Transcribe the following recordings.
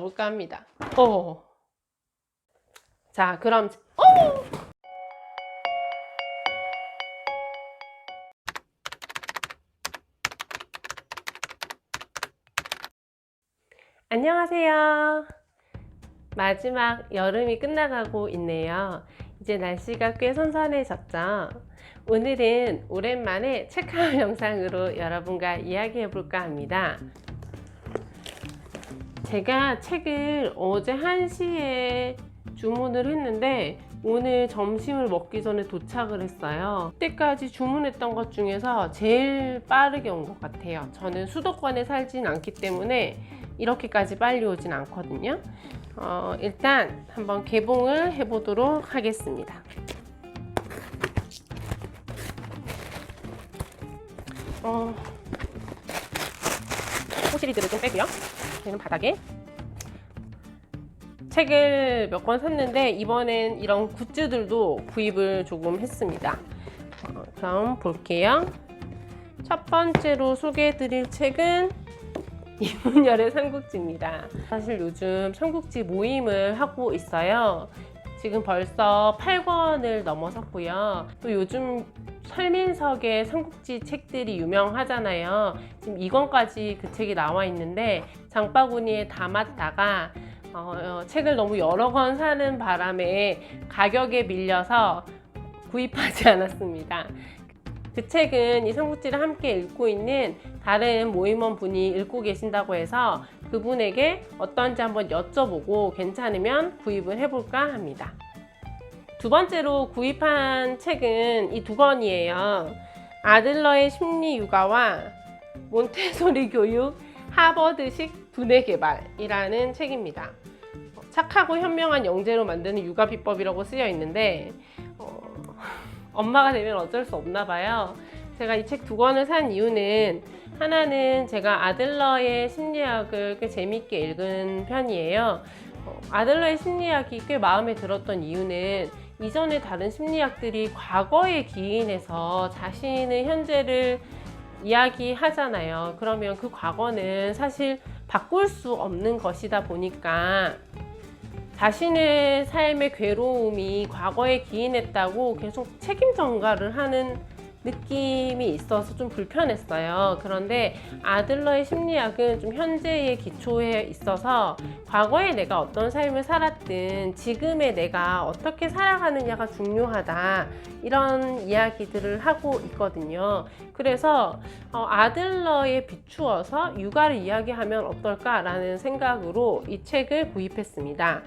열어볼까 합니다. 자, 그럼 안녕하세요. 마지막 여름이 끝나가고 있네요. 이제 날씨가 꽤 선선해졌죠. 오늘은 오랜만에 체크아웃 영상으로 여러분과 이야기해 볼까 합니다. 제가 책을 어제 1시에 주문을 했는데 오늘 점심을 먹기 전에 도착을 했어요. 그때까지 주문했던 것 중에서 제일 빠르게 온 것 같아요. 저는 수도권에 살진 않기 때문에 이렇게까지 빨리 오진 않거든요. 일단 한번 개봉을 해보도록 하겠습니다. 포시리들을 좀 빼고요. 얘는 바닥에 책을 몇 권 샀는데 이번엔 이런 굿즈들도 구입을 조금 했습니다. 그럼 볼게요. 첫 번째로 소개해드릴 책은 이문열의 삼국지입니다. 사실 요즘 삼국지 모임을 하고 있어요. 지금 벌써 8권을 넘어섰고요. 또 요즘 설민석의 삼국지 책들이 유명하잖아요. 지금 2권까지 그 책이 나와 있는데 장바구니에 담았다가 책을 너무 여러 권 사는 바람에 가격에 밀려서 구입하지 않았습니다. 그 책은 이 삼국지를 함께 읽고 있는 다른 모임원 분이 읽고 계신다고 해서 그분에게 어떤지 한번 여쭤보고 괜찮으면 구입을 해볼까 합니다. 두 번째로 구입한 책은 이 2권이에요. 아들러의 심리 육아와 몬테소리 교육 하버드식 두뇌 개발이라는 책입니다. 착하고 현명한 영재로 만드는 육아 비법이라고 쓰여 있는데 엄마가 되면 어쩔 수 없나 봐요. 제가 이 책 2권을 산 이유는 하나는 제가 아들러의 심리학을 꽤 재밌게 읽은 편이에요. 아들러의 심리학이 꽤 마음에 들었던 이유는 이전에 다른 심리학들이 과거에 기인해서 자신의 현재를 이야기하잖아요. 그러면 그 과거는 사실 바꿀 수 없는 것이다 보니까 자신의 삶의 괴로움이 과거에 기인했다고 계속 책임 전가를 하는 느낌이 있어서 좀 불편했어요. 그런데 아들러의 심리학은 좀 현재에 기초해 있어서 과거에 내가 어떤 삶을 살았든 지금의 내가 어떻게 살아가느냐가 중요하다, 이런 이야기들을 하고 있거든요. 그래서 아들러에 비추어서 육아를 이야기하면 어떨까라는 생각으로 이 책을 구입했습니다.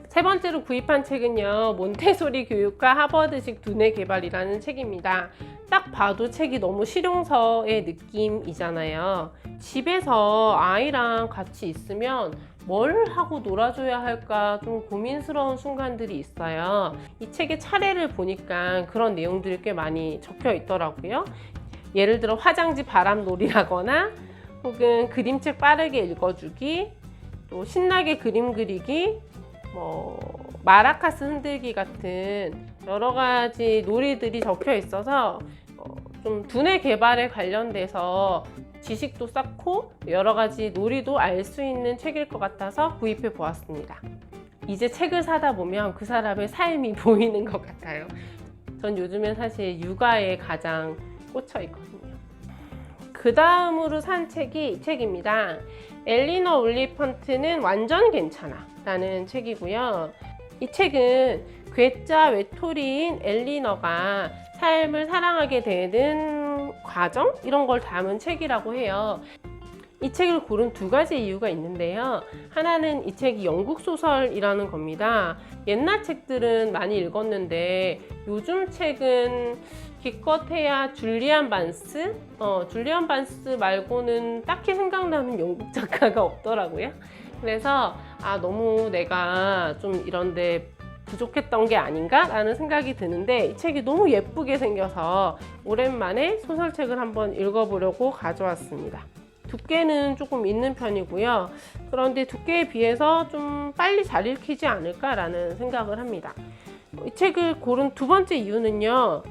세 번째로 구입한 책은요, 몬테소리 교육과 하버드식 두뇌 개발이라는 책입니다. 딱 봐도 책이 너무 실용서의 느낌이잖아요. 집에서 아이랑 같이 있으면 뭘 하고 놀아줘야 할까 좀 고민스러운 순간들이 있어요. 이 책의 차례를 보니까 그런 내용들이 꽤 많이 적혀 있더라고요. 예를 들어 화장지 바람놀이라거나 혹은 그림책 빠르게 읽어주기, 또 신나게 그림 그리기, 마라카스 흔들기 같은 여러 가지 놀이들이 적혀 있어서 좀 두뇌 개발에 관련돼서 지식도 쌓고 여러 가지 놀이도 알 수 있는 책일 것 같아서 구입해 보았습니다. 이제 책을 사다 보면 그 사람의 삶이 보이는 것 같아요. 전 요즘엔 사실 육아에 가장 꽂혀 있거든요. 그 다음으로 산 책이 이 책입니다. 엘리너 올리펀트는 완전 괜찮아 라는 책이고요. 이 책은 괴짜 외톨이인 엘리너가 삶을 사랑하게 되는 과정? 이런 걸 담은 책이라고 해요. 이 책을 고른 2가지 이유가 있는데요. 하나는 이 책이 영국 소설이라는 겁니다. 옛날 책들은 많이 읽었는데 요즘 책은 기껏해야 줄리안 반스? 줄리안 반스 말고는 딱히 생각나는 영국 작가가 없더라고요. 그래서 너무 내가 좀 이런데 부족했던 게 아닌가? 라는 생각이 드는데 이 책이 너무 예쁘게 생겨서 오랜만에 소설책을 한번 읽어보려고 가져왔습니다. 두께는 조금 있는 편이고요. 그런데 두께에 비해서 좀 빨리 잘 읽히지 않을까라는 생각을 합니다. 이 책을 고른 2번째 이유는요.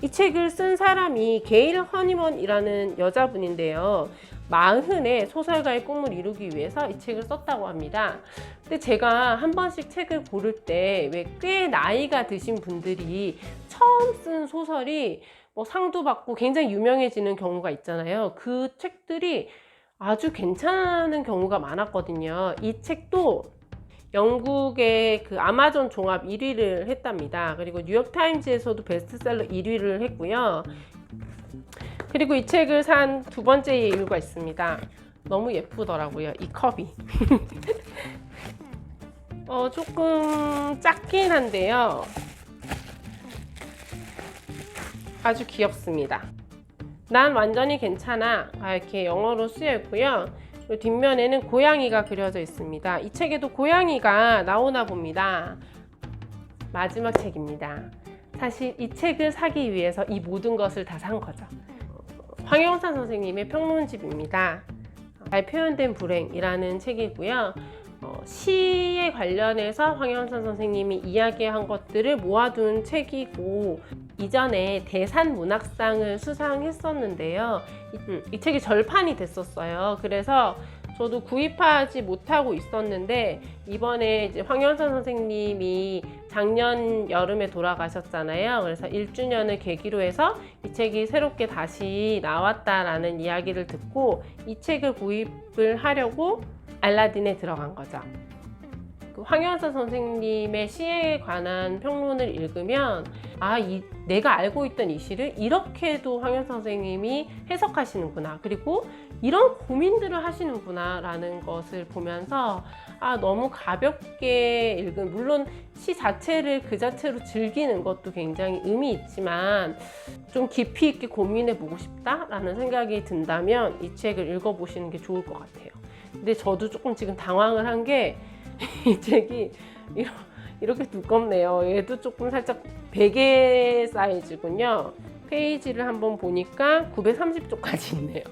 이 책을 쓴 사람이 게일 허니먼이라는 여자분인데요. 40의 소설가의 꿈을 이루기 위해서 이 책을 썼다고 합니다. 근데 제가 한 번씩 책을 고를 때 왜 꽤 나이가 드신 분들이 처음 쓴 소설이 뭐 상도 받고 굉장히 유명해지는 경우가 있잖아요. 그 책들이 아주 괜찮은 경우가 많았거든요. 이 책도 영국의 그 아마존 종합 1위를 했답니다. 그리고 뉴욕타임즈에서도 베스트셀러 1위를 했고요. 그리고 이 책을 산 두 번째 이유가 있습니다. 너무 예쁘더라고요, 이 컵이. 조금 작긴 한데요. 아주 귀엽습니다. 난 완전히 괜찮아. 이렇게 영어로 쓰여 있고요. 뒷면에는 고양이가 그려져 있습니다. 이 책에도 고양이가 나오나 봅니다. 마지막 책입니다. 사실 이 책을 사기 위해서 이 모든 것을 다 산 거죠. 황영선 선생님의 평론집입니다. 잘 표현된 불행이라는 책이고요. 시에 관련해서 황영선 선생님이 이야기한 것들을 모아둔 책이고, 이전에 대산문학상을 수상했었는데요. 이 책이 절판이 됐었어요. 그래서 저도 구입하지 못하고 있었는데, 이번에 이제 황영선 선생님이 작년 여름에 돌아가셨잖아요. 그래서 1주년을 계기로 해서 이 책이 새롭게 다시 나왔다라는 이야기를 듣고 이 책을 구입을 하려고 알라딘에 들어간 거죠. 그 황영선 선생님의 시에 관한 평론을 읽으면 내가 알고 있던 이 시를 이렇게도 황영선 선생님이 해석하시는구나, 그리고 이런 고민들을 하시는구나 라는 것을 보면서 너무 가볍게 읽은, 물론 시 자체를 그 자체로 즐기는 것도 굉장히 의미 있지만 좀 깊이 있게 고민해 보고 싶다라는 생각이 든다면 이 책을 읽어보시는 게 좋을 것 같아요. 근데 저도 조금 지금 당황을 한 게 이 책이 이렇게 두껍네요. 얘도 조금 살짝 베개 사이즈군요. 페이지를 한번 보니까 930쪽까지 있네요.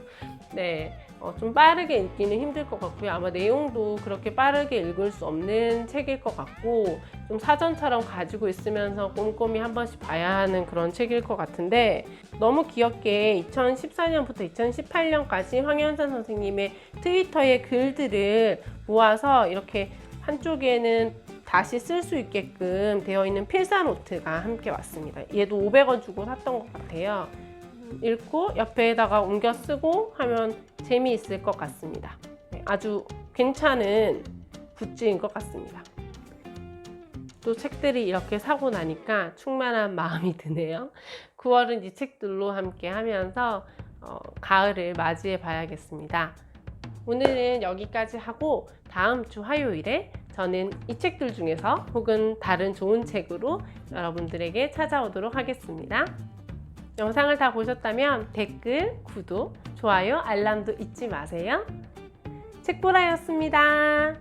네, 좀 빠르게 읽기는 힘들 것 같고요. 아마 내용도 그렇게 빠르게 읽을 수 없는 책일 것 같고, 좀 사전처럼 가지고 있으면서 꼼꼼히 한 번씩 봐야 하는 그런 책일 것 같은데, 너무 귀엽게 2014년부터 2018년까지 황현선 선생님의 트위터의 글들을 모아서 이렇게 한쪽에는 다시 쓸 수 있게끔 되어 있는 필사 노트가 함께 왔습니다. 얘도 500원 주고 샀던 것 같아요. 읽고 옆에다가 옮겨 쓰고 하면 재미있을 것 같습니다. 아주 괜찮은 굿즈인 것 같습니다. 또 책들이 이렇게 사고 나니까 충만한 마음이 드네요. 9월은 이 책들로 함께 하면서 가을을 맞이해 봐야겠습니다. 오늘은 여기까지 하고 다음 주 화요일에 저는 이 책들 중에서 혹은 다른 좋은 책으로 여러분들에게 찾아오도록 하겠습니다. 영상을 다 보셨다면 댓글, 구독, 좋아요, 알람도 잊지 마세요. 책보라였습니다.